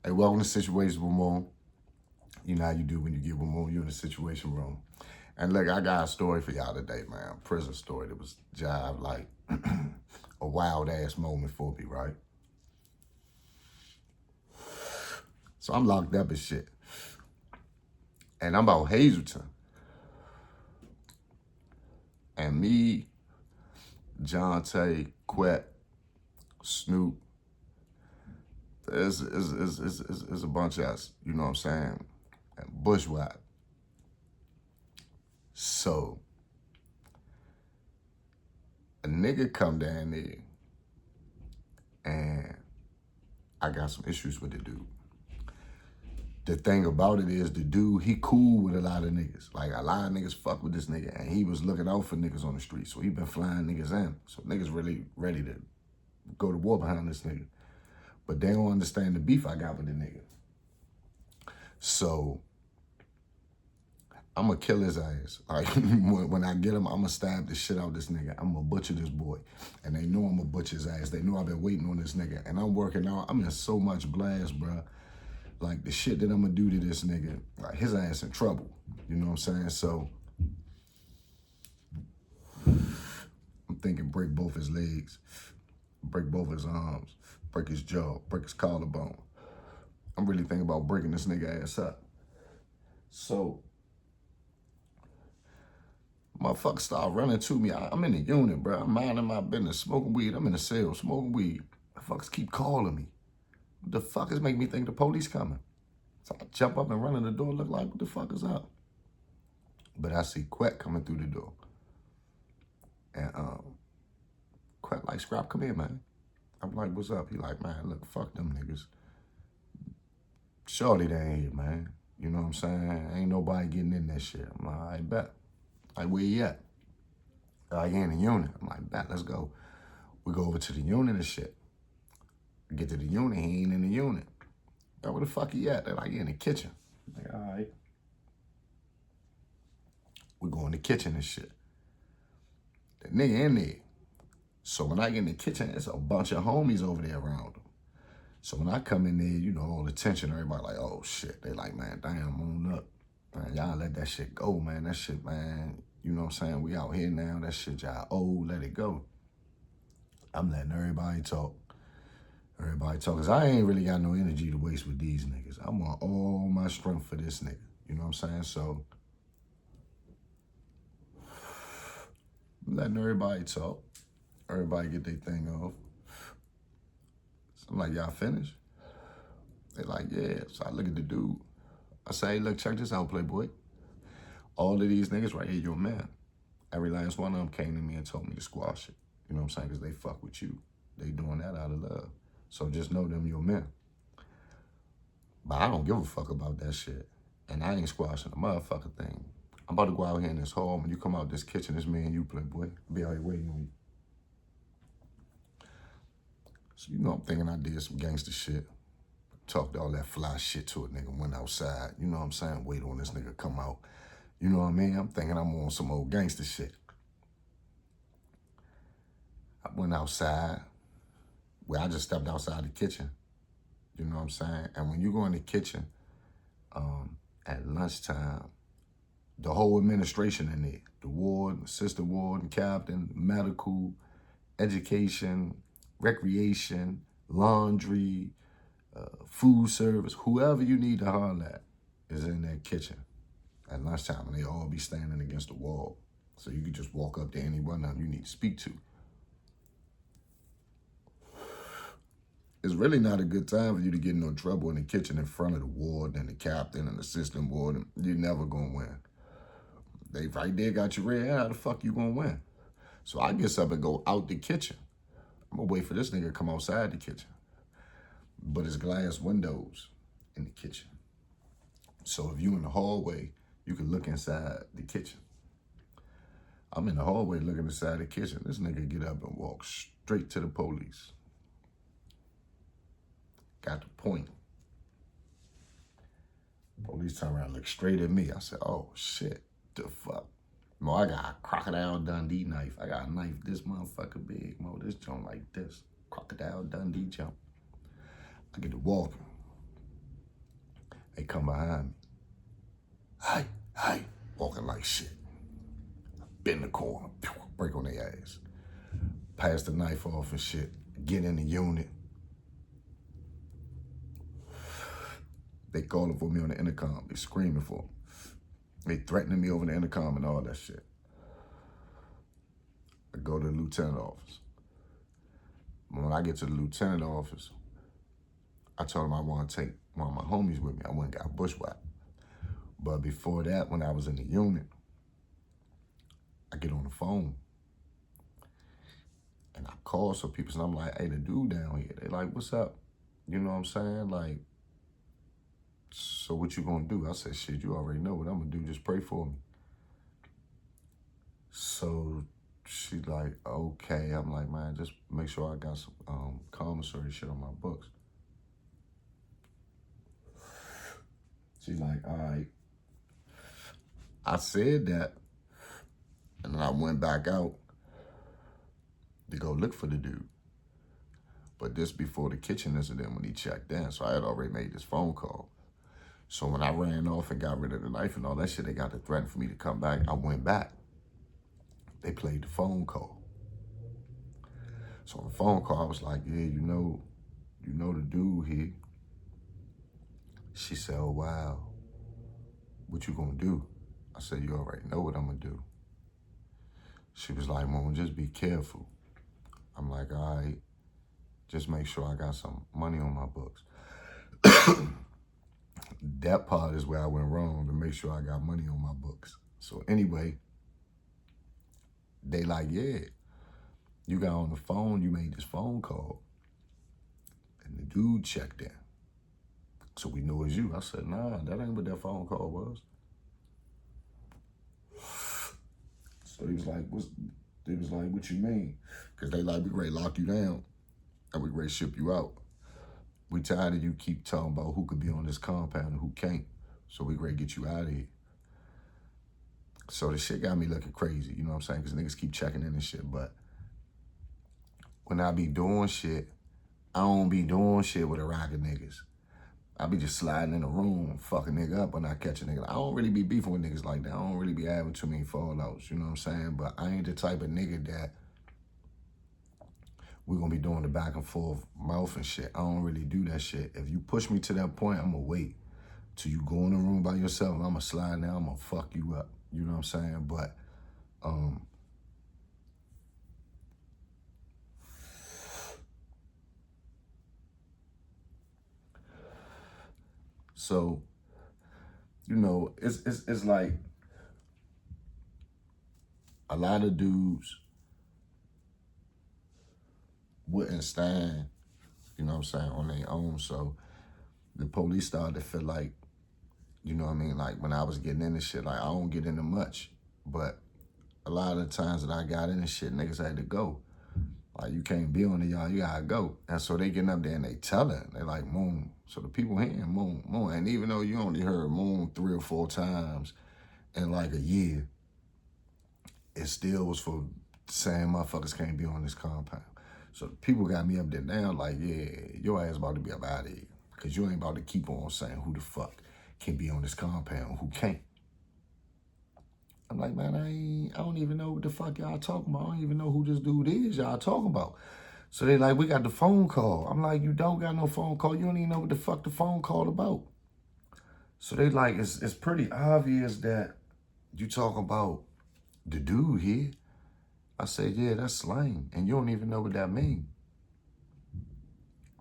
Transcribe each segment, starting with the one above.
Hey, welcome to Situation with Moon. You know how you do when you get with Moon, you're in the situation room. And look, I got a story for y'all today, man. A prison story that was jive like a wild ass moment for me, right? So I'm locked up and shit. And I'm out Hazleton. And me, Jonte, Quet, Snoop, it's a bunch of us, you know what I'm saying? And Bushwhack. So a nigga come down there and I got some issues with the dude. The thing about it is the dude, he cool with a lot of niggas. Like a lot of niggas fuck with this nigga and he was looking out for niggas on the street. So he been flying niggas in. So niggas really ready to go to war behind this nigga. But they don't understand the beef I got with the nigga. So I'm gonna kill his ass. Like when I get him, I'm gonna stab the shit out this nigga. I'm gonna butcher this boy. And they know I'm gonna butcher his ass. They know I've been waiting on this nigga. And I'm working out. I'm in so much blast, bro. Like the shit that I'm gonna do to this nigga, like his ass in trouble. You know what I'm saying? So I'm thinking break both his legs, break both his arms, break his jaw, break his collarbone. I'm really thinking about breaking this nigga ass up. So motherfuckers start running to me. I'm in the unit, bro. I'm minding my business, smoking weed. I'm in the cell, smoking weed. Motherfuckers keep calling me. What the fuck is making me think the police coming? So I jump up and run in the door, look like, what the fuck is up? But I see Quet coming through the door. And Quet like, Scrap, come here, man. I'm like, what's up? He like, man, look, fuck them niggas. Shorty, they ain't here, man. You know what I'm saying? Ain't nobody getting in that shit. I'm like, I bet. Like, where you at? Like, in the unit. I'm like, bet, let's go. We go over to the unit and shit. Get to the unit, he ain't in the unit. Yo, where the fuck he at? They're like, he in the kitchen. I'm like, all right. We go in the kitchen and shit. The nigga in there. So when I get in the kitchen, it's a bunch of homies over there around him. So when I come in there, you know, all the tension, everybody like, oh shit. They like, man, damn, moon up. Man, y'all let that shit go, man. That shit, man, you know what I'm saying? We out here now. That shit y'all old, let it go. I'm letting everybody talk. Everybody talk. Cause I ain't really got no energy to waste with these niggas. I want all my strength for this nigga. You know what I'm saying? So I'm letting everybody talk. Everybody get their thing off. So I'm like, y'all finished? They like, yeah. So I look at the dude. I say, hey, look, check this out, Playboy. All of these niggas right here, you're a man. Every last one of them came to me and told me to squash it. You know what I'm saying? Because they fuck with you. They doing that out of love. So just know them, you're men. But I don't give a fuck about that shit. And I ain't squashing the motherfucker thing. I'm about to go out here in this hall. When you come out this kitchen, it's me and you, Playboy. Be out here waiting on you. So you know I'm thinking I did some gangster shit. Talked all that fly shit to a nigga, went outside. You know what I'm saying? Wait on this nigga come out. You know what I mean? I'm thinking I'm on some old gangster shit. I went outside. Well, I just stepped outside the kitchen. You know what I'm saying? And when you go in the kitchen, at lunchtime, the whole administration in there, the ward, assistant ward, captain, medical, education, recreation, laundry, food service, whoever you need to holler at is in that kitchen at lunchtime, and they all be standing against the wall. So you can just walk up to any one of them you need to speak to. It's really not a good time for you to get in no trouble in the kitchen in front of the ward and the captain and the assistant ward. You're never gonna win. They right there got you red. How the fuck you gonna win? So I get up and go out the kitchen. I'm gonna wait for this nigga to come outside the kitchen. But it's glass windows in the kitchen. So if you in the hallway, you can look inside the kitchen. I'm in the hallway looking inside the kitchen. This nigga get up and walk straight to the police. Got the point. Police turn around, look straight at me. I said, oh shit, the fuck? Mo, I got a Crocodile Dundee knife. I got a knife this motherfucker big. Mo, this joint like this. Crocodile Dundee jump. I get to walking. They come behind me. Hey, walking like shit. Bend the corner, break on their ass. Pass the knife off and shit. Get in the unit. They calling for me on the intercom. They screaming for me. They threatening me over the intercom and all that shit. I go to the lieutenant office. When I get to the lieutenant office, I told him I want to take one of my homies with me. I went and got bushwhacked. But before that, when I was in the unit, I get on the phone and I call some people and I'm like, hey, the dude down here. They like, what's up? You know what I'm saying? Like, so what you gonna do? I said, shit, you already know what I'm gonna do. Just pray for me. So she's like, okay. I'm like, man, just make sure I got some commissary shit on my books. She's like, all right. I said that, and then I went back out to go look for the dude. But this before the kitchen incident when he checked in, so I had already made this phone call. So when I ran off and got rid of the knife and all that shit, they got the threat for me to come back. I went back. They played the phone call. So on the phone call, I was like, yeah, you know the dude here. She said, oh, wow. What you gonna do? I said, you already know what I'm gonna do. She was like, Moon, just be careful. I'm like, all right, just make sure I got some money on my books. That part is where I went wrong, to make sure I got money on my books. So anyway, they like, yeah, you got on the phone, you made this phone call. And the dude checked in. So we know it's you. I said, nah, that ain't what that phone call was. So he was like, what you mean? Because they like, we ready to lock you down and we ready to ship you out. We tired of you keep talking about who could be on this compound and who can't. So we ready to get you out of here. So the shit got me looking crazy, you know what I'm saying? Because niggas keep checking in and shit. But when I be doing shit, I don't be doing shit with a rack of niggas. I be just sliding in the room, fucking nigga up when I catch a nigga. I don't really be beefing with niggas like that. I don't really be having too many fallouts, you know what I'm saying? But I ain't the type of nigga that we gonna be doing the back and forth mouth and shit. I don't really do that shit. If you push me to that point, I'm gonna wait till you go in the room by yourself and I'm gonna slide down, I'm gonna fuck you up. You know what I'm saying? But, so, you know, it's like a lot of dudes wouldn't stand, you know what I'm saying, on their own. So the police started to feel like, you know what I mean? Like when I was getting into shit, like I don't get into much, but a lot of the times that I got into shit, niggas had to go. Like you can't be on the yard, you gotta go. And so they getting up there and they telling, they like, Moon. So the people hearing Moon, Moon. And even though you only heard Moon 3 or 4 times in like a year, it still was for saying motherfuckers can't be on this compound. So the people got me up there now like, yeah, your ass about to be up out of here. Because you ain't about to keep on saying who the fuck can be on this compound, who can't. I'm like, man, I don't even know what the fuck y'all talking about. I don't even know who this dude is y'all talking about. So they like, we got the phone call. I'm like, you don't got no phone call. You don't even know what the fuck the phone call about. So they like, it's pretty obvious that you talking about the dude here. I say, yeah, that's slang. And you don't even know what that mean.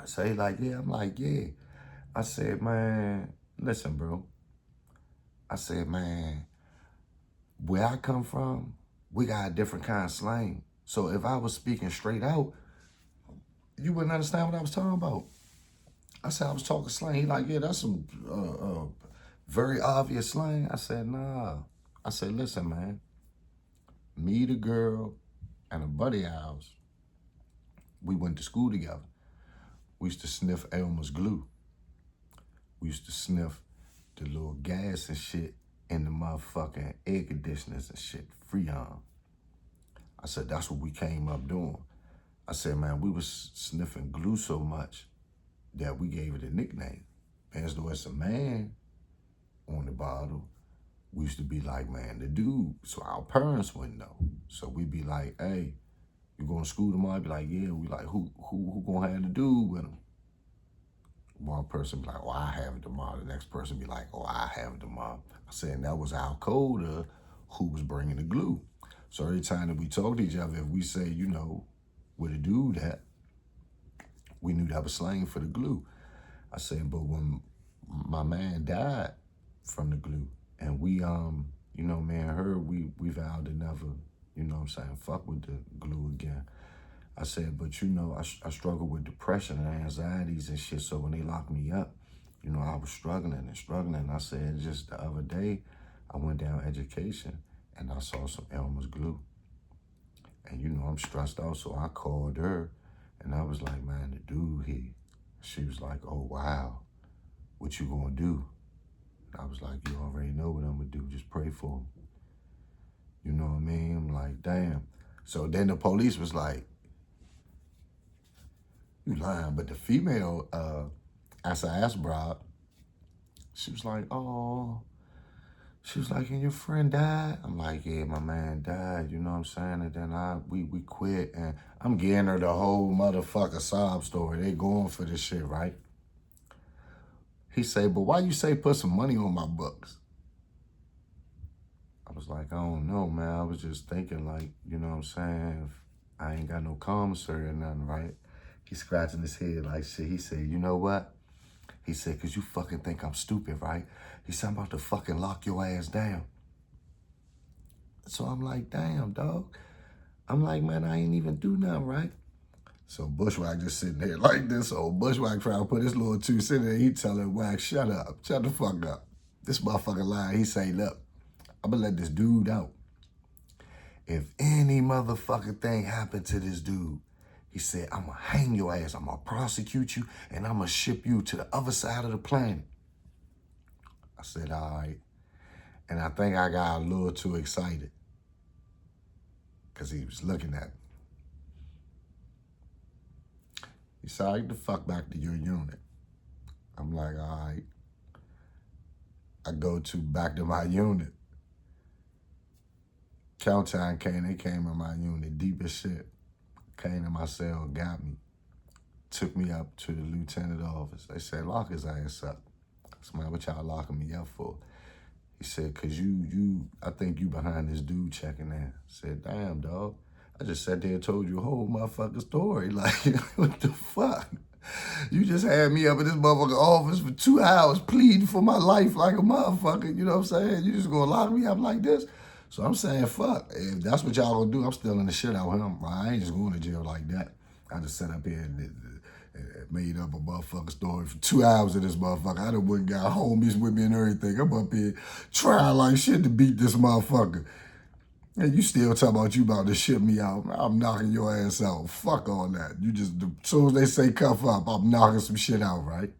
I say like, yeah. I'm like, yeah. I said, man, listen, bro. I said, man, where I come from, we got a different kind of slang. So if I was speaking straight out, you wouldn't understand what I was talking about. I said I was talking slang. He like, yeah, that's some very obvious slang. I said, nah. I said, listen, man. Me, the girl, and a buddy of ours, we went to school together. We used to sniff Elmer's glue. We used to sniff the little gas and shit in the motherfucking air conditioners and shit, Freon. I said, that's what we came up doing. I said, man, we was sniffing glue so much that we gave it a nickname. Man, as though it's a man, on the bottle, we used to be like, man, the dude. So our parents wouldn't know. So we'd be like, hey, you going to school tomorrow? I'd be like, yeah. We like, who gonna have the dude with him? One person be like, oh, I have it tomorrow. The next person be like, oh, I have it tomorrow. I said, and that was our code of who was bringing the glue. So every time that we talk to each other, if we say, you know, where the dude at, we knew that was slang for the glue. I said, but when my man died from the glue, and we, you know, me and her, we vowed to never, you know what I'm saying, fuck with the glue again. I said, but you know, I struggle with depression and anxieties and shit. So when they locked me up, you know, I was struggling and struggling. I said, just the other day, I went down education and I saw some Elmer's glue. And you know, I'm stressed out. So I called her and I was like, man, the dude here. She was like, oh, wow, what you gonna do? I was like, you already know what I'm gonna do. Just pray for him. You know what I mean? I'm like, damn. So then the police was like, you lying. But the female, as I asked Broad, she was like, oh, she was like, and your friend died? I'm like, yeah, my man died, you know what I'm saying? And then we quit, and I'm getting her the whole motherfucker sob story. They going for this shit, right? He say, but why you say put some money on my books? I was like, I don't know, man. I was just thinking, like, you know what I'm saying? If I ain't got no commissary or nothing, right? He's scratching his head like shit. He said, you know what? He said, because you fucking think I'm stupid, right? He said, I'm about to fucking lock your ass down. So I'm like, damn, dog. I'm like, man, I ain't even do nothing, right? So Bushwhack just sitting there like this. So Bushwhack trying to put his little 2 cents in there. He telling Wack, shut up. Shut the fuck up. This motherfucker lying. He say, look, I'm going to let this dude out. If any motherfucking thing happened to this dude, he said, I'm going to hang your ass. I'm going to prosecute you, and I'm going to ship you to the other side of the planet. I said, all right. And I think I got a little too excited because he was looking at me. He said, all right, the fuck back to your unit. I'm like, all right. I go back to my unit. Countdown came, they came in my unit, deep as shit. Came to my cell, got me. Took me up to the lieutenant office. They said, lock his ass up. I said, man, what y'all locking me up for? He said, cause I think you behind this dude checking in. I said, damn, dog. I just sat there and told you a whole motherfucking story. Like, what the fuck? You just had me up in this motherfucking office for 2 hours pleading for my life like a motherfucker. You know what I'm saying? You just gonna lock me up like this? So I'm saying, fuck. If that's what y'all gonna do, I'm stealing the shit out of him. I ain't just going to jail like that. I just sat up here and made up a motherfucking story for 2 hours of this motherfucker. I done went and got homies with me and everything. I'm up here trying like shit to beat this motherfucker. And you still talking about you about to ship me out. I'm knocking your ass out. Fuck all that. You just, as soon as they say cuff up, I'm knocking some shit out, right?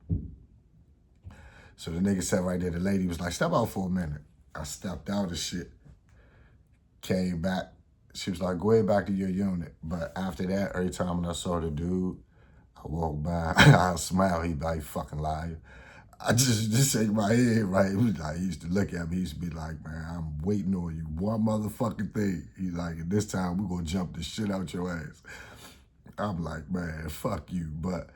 So the nigga sat right there. The lady was like, step out for a minute. I stepped out of shit. Came back. She was like, go ahead back to your unit. But after that, every time when I saw the dude, I walked by, I smile. He'd be like, fucking liar. I just shake my head, right? It was like, he used to look at me, he used to be like, man, I'm waiting on you. One motherfucking thing. He's like, and this time we're going to jump the shit out your ass. I'm like, man, fuck you. But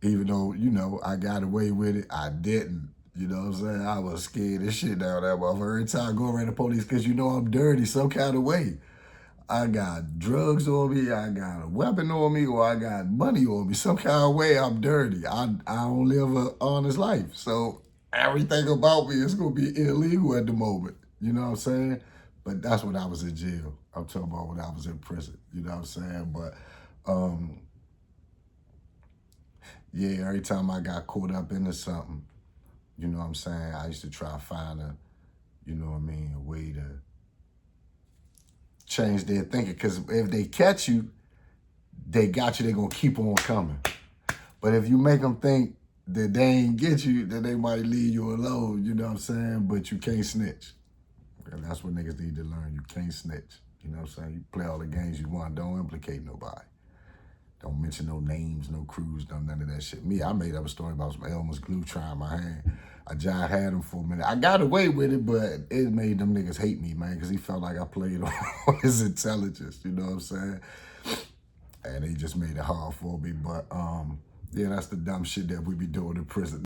even though, you know, I got away with it, I didn't. You know what I'm saying? I was scared as shit down that motherfucker. Every time I go around the police, because you know I'm dirty some kind of way. I got drugs on me, I got a weapon on me, or I got money on me. Some kind of way I'm dirty. I don't live an honest life. So everything about me is going to be illegal at the moment. You know what I'm saying? But that's when I was in jail. I'm talking about when I was in prison. You know what I'm saying? But, yeah, every time I got caught up into something, you know what I'm saying, I used to try to find you know what I mean, a way to change their thinking. Because if they catch you, they got you, they're going to keep on coming. But if you make them think that they ain't get you, then they might leave you alone, you know what I'm saying? But you can't snitch. And that's what niggas need to learn. You can't snitch. You know what I'm saying? You play all the games you want. Don't implicate nobody. Don't mention no names, no crews, none of that shit. Me, I made up a story about some Elmer's glue trying my hand. I just had him for a minute. I got away with it, but it made them niggas hate me, man, because he felt like I played on his intelligence, you know what I'm saying? And they just made it hard for me. But yeah, that's the dumb shit that we be doing in prison.